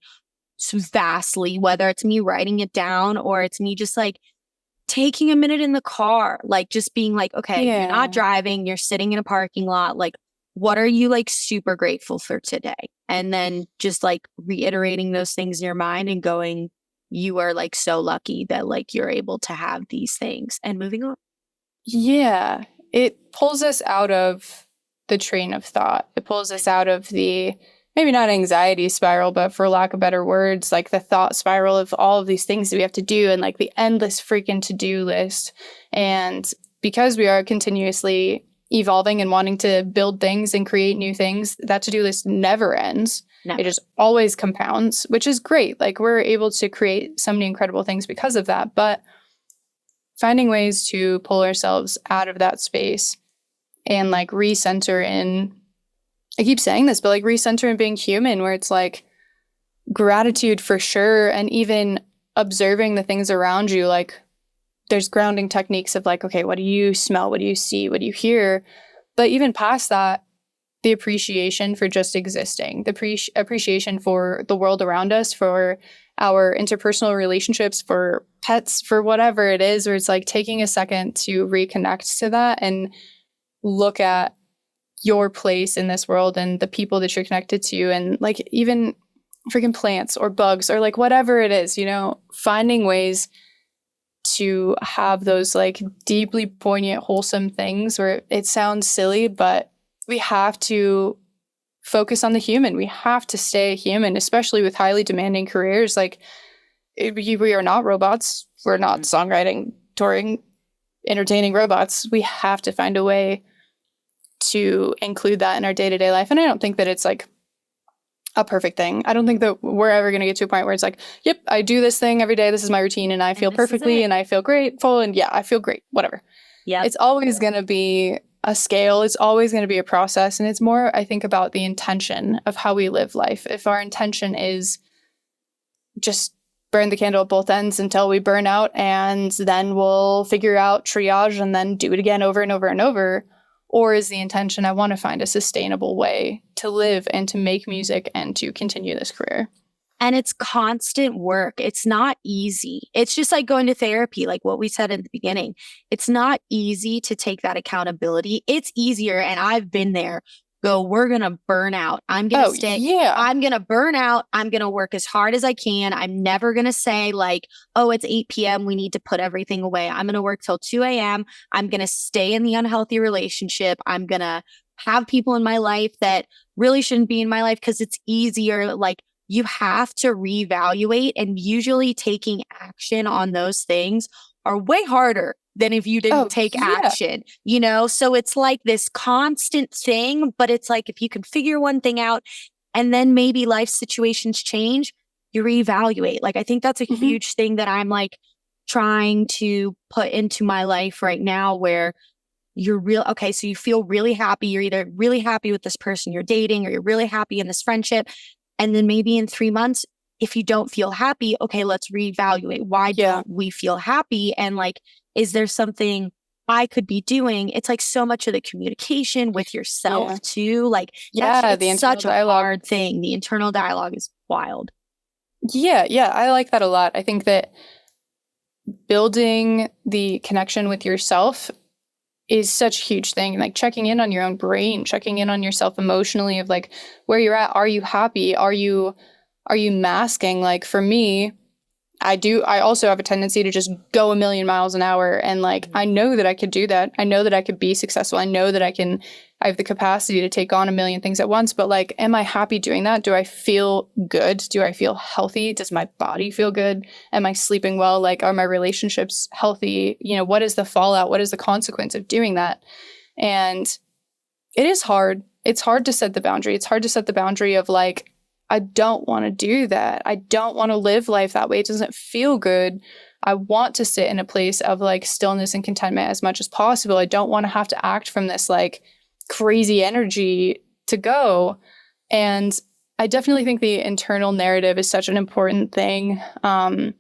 vastly, whether it's me writing it down or it's me just like taking a minute in the car, like just being like, okay, you're not driving, you're sitting in a parking lot. Like, what are you like super grateful for today? And then just like reiterating those things in your mind and going, you are like so lucky that like you're able to have these things, and moving on. Yeah. It pulls us out of the train of thought. It pulls us out of the, maybe not anxiety spiral, but for lack of better words, like the thought spiral of all of these things that we have to do, and like the endless freaking to-do list. And because we are continuously evolving and wanting to build things and create new things, that to-do list never ends. It just always compounds, which is great. Like, we're able to create so many incredible things because of that. But finding ways to pull ourselves out of that space and like recenter in, I keep saying this, but like recenter in being human, where it's like gratitude for sure. And even observing the things around you, like there's grounding techniques of like, okay, what do you smell? What do you see? What do you hear? But even past that, the appreciation for just existing, the appreciation for the world around us, for our interpersonal relationships, for pets, for whatever it is, where it's like taking a second to reconnect to that and look at your place in this world and the people that you're connected to, and like even freaking plants or bugs or like whatever it is, you know, finding ways to have those like deeply poignant, wholesome things where it sounds silly, but we have to focus on the human. We have to stay human, especially with highly demanding careers. Like, we are not robots. We're not songwriting, touring, entertaining robots. We have to find a way to include that in our day-to-day life. And I don't think that it's like a perfect thing. I don't think that we're ever going to get to a point where it's like, yep, I do this thing every day. This is my routine and I feel perfectly and I feel grateful and I feel great, whatever. Yeah. It's always going to be a scale. It's always going to be a process. And it's more, I think, about the intention of how we live life. If our intention is just burn the candle at both ends until we burn out, and then we'll figure out triage and then do it again over and over and over, or is the intention, I want to find a sustainable way to live and to make music and to continue this career? And it's constant work. It's not easy. It's just like going to therapy, like what we said in the beginning. It's not easy to take that accountability. It's easier. And I've been there. We're going to burn out. I'm going to stay. Yeah. I'm going to burn out. I'm going to work as hard as I can. I'm never going to say like, oh, it's 8 p.m. We need to put everything away. I'm going to work till 2 a.m. I'm going to stay in the unhealthy relationship. I'm going to have people in my life that really shouldn't be in my life because it's easier. Like, you have to reevaluate, and usually taking action on those things are way harder than if you didn't take action, you know? So it's like this constant thing, but it's like if you can figure one thing out and then maybe life situations change, you reevaluate. Like, I think that's a huge thing that I'm like trying to put into my life right now, where you're okay, so you feel really happy. You're either really happy with this person you're dating, or you're really happy in this friendship. And then maybe in 3 months, if you don't feel happy, okay, let's reevaluate. Why don't we feel happy? And like, is there something I could be doing? It's like so much of the communication with yourself too. Like, that's such a hard thing. The internal dialogue is wild. Yeah. I like that a lot. I think that building the connection with yourself is such a huge thing. Like checking in on your own brain, checking in on yourself emotionally of like where you're at. Are you happy? Are you masking? Like for me, I also have a tendency to just go a million miles an hour. And like, I know that I could do that. I know that I could be successful. I know that I have the capacity to take on a million things at once, but like, am I happy doing that? Do I feel good? Do I feel healthy? Does my body feel good? Am I sleeping well? Like, are my relationships healthy? You know, what is the fallout? What is the consequence of doing that? And it is hard. It's hard to set the boundary. It's hard to set the boundary of like, I don't want to do that. I don't want to live life that way. It doesn't feel good. I want to sit in a place of like stillness and contentment as much as possible. I don't want to have to act from this like crazy energy to go. And I definitely think the internal narrative is such an important thing. And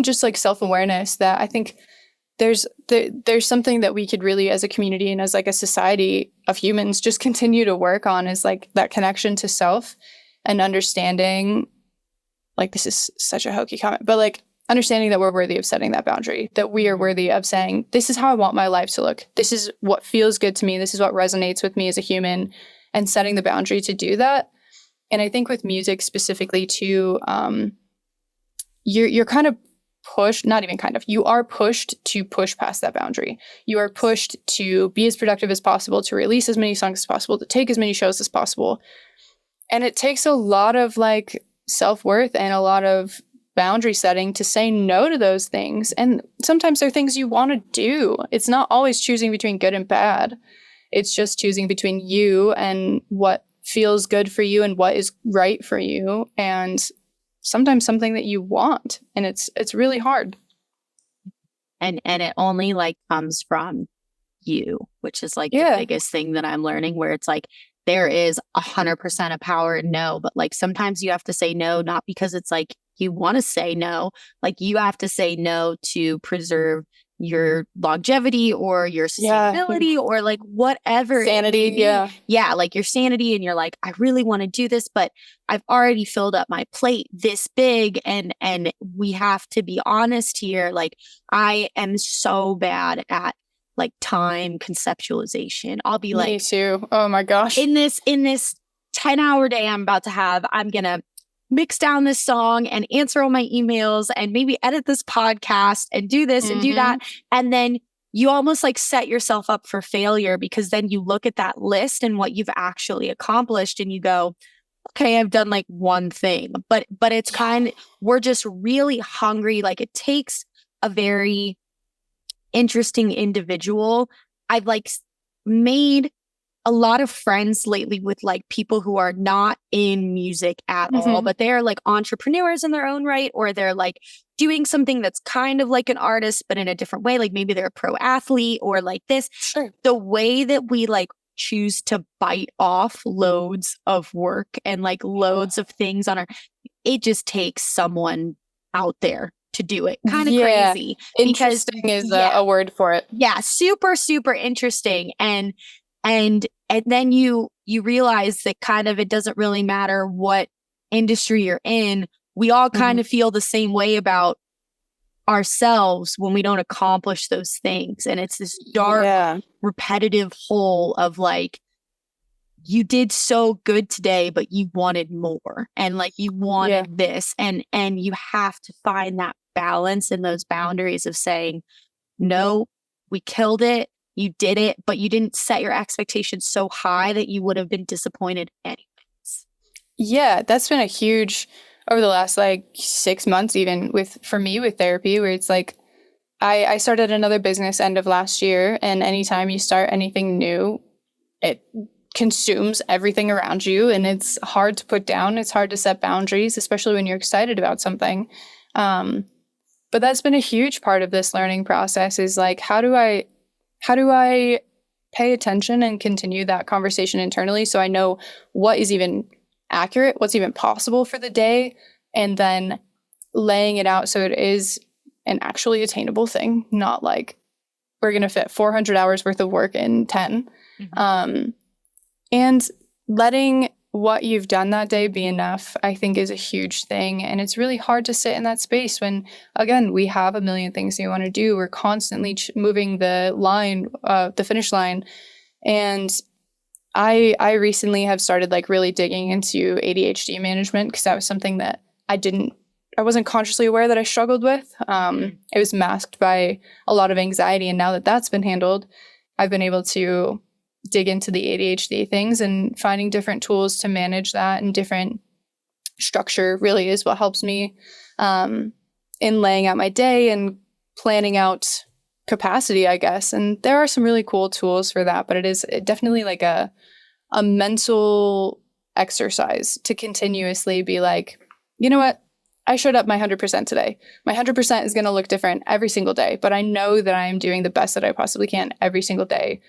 just like self-awareness, that I think there's something that we could really, as a community and as like a society of humans, just continue to work on, is like that connection to self and understanding, like, this is such a hokey comment, but like understanding that we're worthy of setting that boundary, that we are worthy of saying, this is how I want my life to look. This is what feels good to me. This is what resonates with me as a human, and setting the boundary to do that. And I think with music specifically too, you're kind of pushed, not even kind of, you are pushed to push past that boundary. You are pushed to be as productive as possible, to release as many songs as possible, to take as many shows as possible. And it takes a lot of like self-worth and a lot of boundary setting to say no to those things. And sometimes they're things you want to do. It's not always choosing between good and bad. It's just choosing between you and what feels good for you and what is right for you. And sometimes something that you want. And it's really hard. And it only like comes from you, which is like the biggest thing that I'm learning, where it's like, there is 100% of power in no, but like sometimes you have to say no, not because it's like you want to say no, like you have to say no to preserve your longevity or your sustainability or like whatever. Sanity. Yeah. Like your sanity. And you're like, I really want to do this, but I've already filled up my plate this big. And we have to be honest here. Like, I am so bad at like time conceptualization. I'll be like, me too. Oh my gosh. In this 10-hour day I'm about to have, I'm going to mix down this song and answer all my emails and maybe edit this podcast and do this and do that. And then you almost like set yourself up for failure, because then you look at that list and what you've actually accomplished and you go, okay, I've done like one thing, but it's kind of, we're just really hungry. Like, it takes a very interesting individual. I've like made a lot of friends lately with like people who are not in music at all, but they're like entrepreneurs in their own right, or they're like doing something that's kind of like an artist, but in a different way. Like maybe they're a pro athlete or like this. Sure. The way that we like choose to bite off loads of work and like loads of things on it just takes someone out there to do it. Kind of crazy. Interesting is a word for it. Yeah. Super, super interesting. And then you realize that kind of it doesn't really matter what industry you're in, we all kind of feel the same way about ourselves when we don't accomplish those things. And it's this dark, repetitive hole of like, you did so good today, but you wanted more, and like you wanted this, and you have to find that balance and those boundaries of saying, no, we killed it, you did it, but you didn't set your expectations so high that you would have been disappointed anyways. Yeah, that's been a huge, over the last like 6 months, even for me with therapy, where it's like, I started another business end of last year, and anytime you start anything new, it consumes everything around you, and it's hard to put down. It's hard to set boundaries, especially when you're excited about something. But that's been a huge part of this learning process, is like, how do I pay attention and continue that conversation internally, so I know what is even accurate, what's even possible for the day, and then laying it out so it is an actually attainable thing, not like we're going to fit 400 hours worth of work in 10. And letting what you've done that day be enough, I think, is a huge thing. And it's really hard to sit in that space when, again, we have a million things we want to do. We're constantly moving the line, the finish line. And I recently have started like really digging into ADHD management, because that was something that I wasn't consciously aware that I struggled with. It was masked by a lot of anxiety. And now that that's been handled, I've been able to dig into the ADHD things, and finding different tools to manage that, and different structure really is what helps me in laying out my day and planning out capacity, I guess. And there are some really cool tools for that, but it is definitely like a mental exercise to continuously be like, you know what? I showed up my 100% today. My 100% is going to look different every single day, but I know that I am doing the best that I possibly can every single day.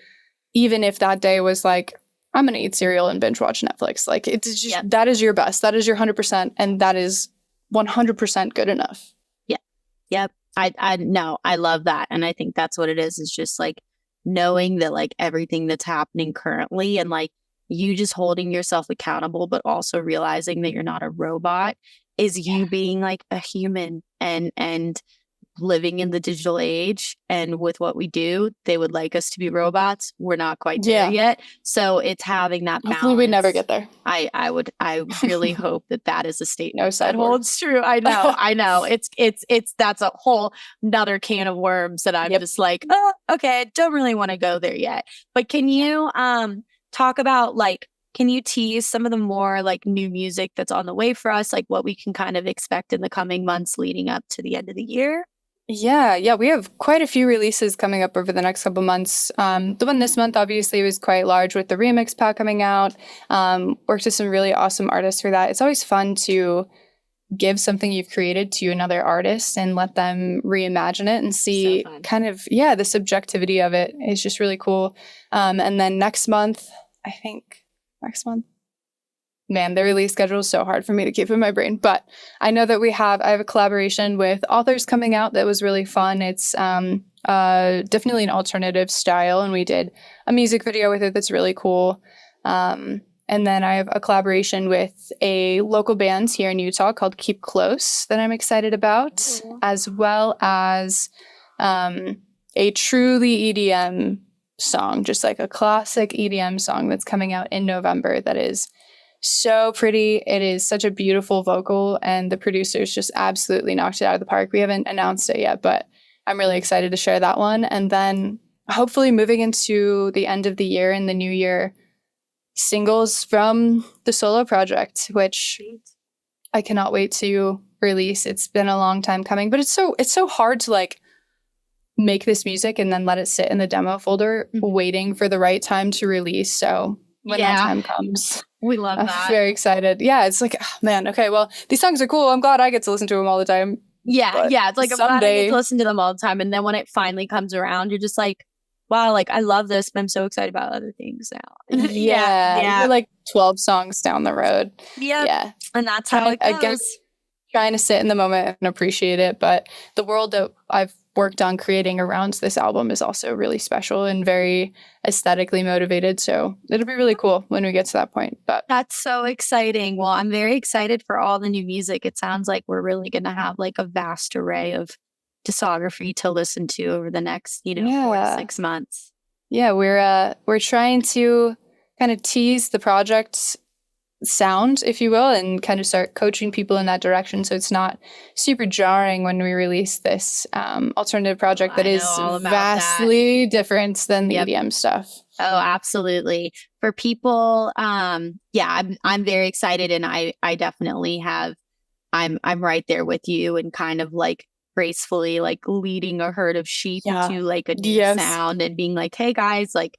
Even if that day was like, I'm going to eat cereal and binge watch Netflix. Like, it's just, that is your best. That is your 100%. And that is 100% good enough. Yeah. Yep. I know. I love that. And I think that's what it is just like knowing that like everything that's happening currently, and like you just holding yourself accountable, but also realizing that you're not a robot, is you being like a human and living in the digital age. And with what we do, they would like us to be robots. We're not quite there yet. So it's having that balance. Hopefully we never get there. I really hope that is a statement that holds true. I know. It's that's a whole another can of worms that I'm just like, oh, okay, I don't really want to go there yet. But can you talk about like, can you tease some of the more like new music that's on the way for us, like what we can kind of expect in the coming months leading up to the end of the year? Yeah, we have quite a few releases coming up over the next couple months. The one this month obviously was quite large with the remix pack coming out. Worked with some really awesome artists for that. It's always fun to give something you've created to another artist and let them reimagine it and see kind of, the subjectivity of it is just really cool. And then next month, man, the release schedule is so hard for me to keep in my brain, but I know that I have a collaboration with authors coming out that was really fun. It's definitely an alternative style, and we did a music video with it that's really cool. And then I have a collaboration with a local band here in Utah called Keep Close that I'm excited about, as well as a truly EDM song, just like a classic EDM song that's coming out in November that is so pretty. It is such a beautiful vocal, and the producers just absolutely knocked it out of the park. We haven't announced it yet, but I'm really excited to share that one. And then hopefully moving into the end of the year and the new year, singles from the solo project, which I cannot wait to release. It's been a long time coming, but it's so hard to like make this music and then let it sit in the demo folder waiting for the right time to release. So when that time comes, we love that. I'm very excited. Yeah, it's like, oh, man, okay, well, these songs are cool. I'm glad I get to listen to them all the time. Yeah, it's like I'm glad I get to listen to them all the time. And then when it finally comes around, you're just like, wow, like I love this, but I'm so excited about other things now. Yeah. You're like 12 songs down the road. Yeah. And that's how it goes. I guess trying to sit in the moment and appreciate it. But the world that I've worked on creating around this album is also really special and very aesthetically motivated. So it'll be really cool when we get to that point. But that's so exciting. Well, I'm very excited for all the new music. It sounds like we're really going to have like a vast array of discography to listen to over the next, 4 to 6 months. Yeah, we're trying to kind of tease the project's sound, if you will, and kind of start coaching people in that direction, so it's not super jarring when we release this alternative project that is vastly different than the EDM stuff. Oh, absolutely. For people, I'm very excited, and I definitely I'm right there with you, and kind of like gracefully like leading a herd of sheep to like a new sound, and being like, hey guys, like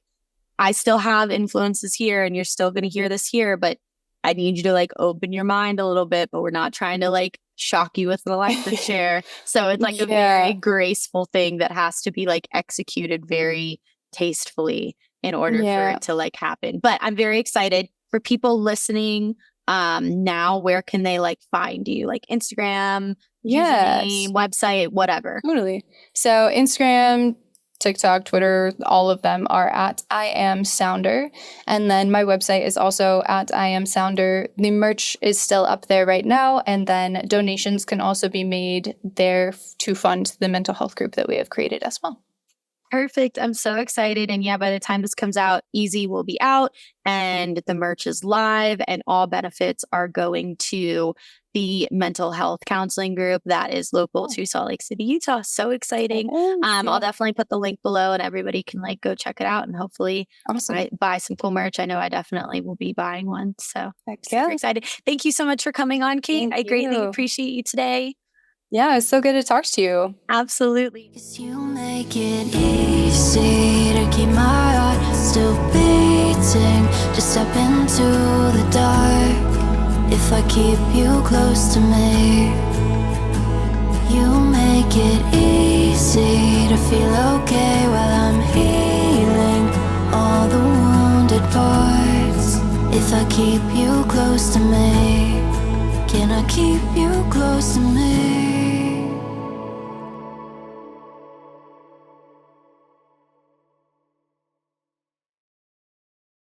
I still have influences here, and you're still going to hear this here, but I need you to like open your mind a little bit, but we're not trying to like shock you with the light to share. So it's like a very graceful thing that has to be like executed very tastefully in order for it to like happen. But I'm very excited for people listening. Now, where can they like find you? Like Instagram, username, website, whatever. Totally. So Instagram, TikTok, Twitter, all of them are at I am SOUNDR. And then my website is also at I am SOUNDR. The merch is still up there right now. And then donations can also be made there to fund the mental health group that we have created as well. Perfect. I'm so excited. And by the time this comes out, Easy will be out and the merch is live, and all benefits are going to the mental health counseling group that is local to Salt Lake City, Utah. So exciting. I'll definitely put the link below, and everybody can like go check it out and hopefully buy some cool merch. I know I definitely will be buying one. So super excited. Thank you so much for coming on, Kate. I greatly appreciate you today. Yeah, it's so good to talk to you. Absolutely. 'Cause you make it easy to keep my heart still beating. Just step into the dark if I keep you close to me. You make it easy to feel okay while I'm healing all the wounded parts. If I keep you close to me, can I keep you close to me?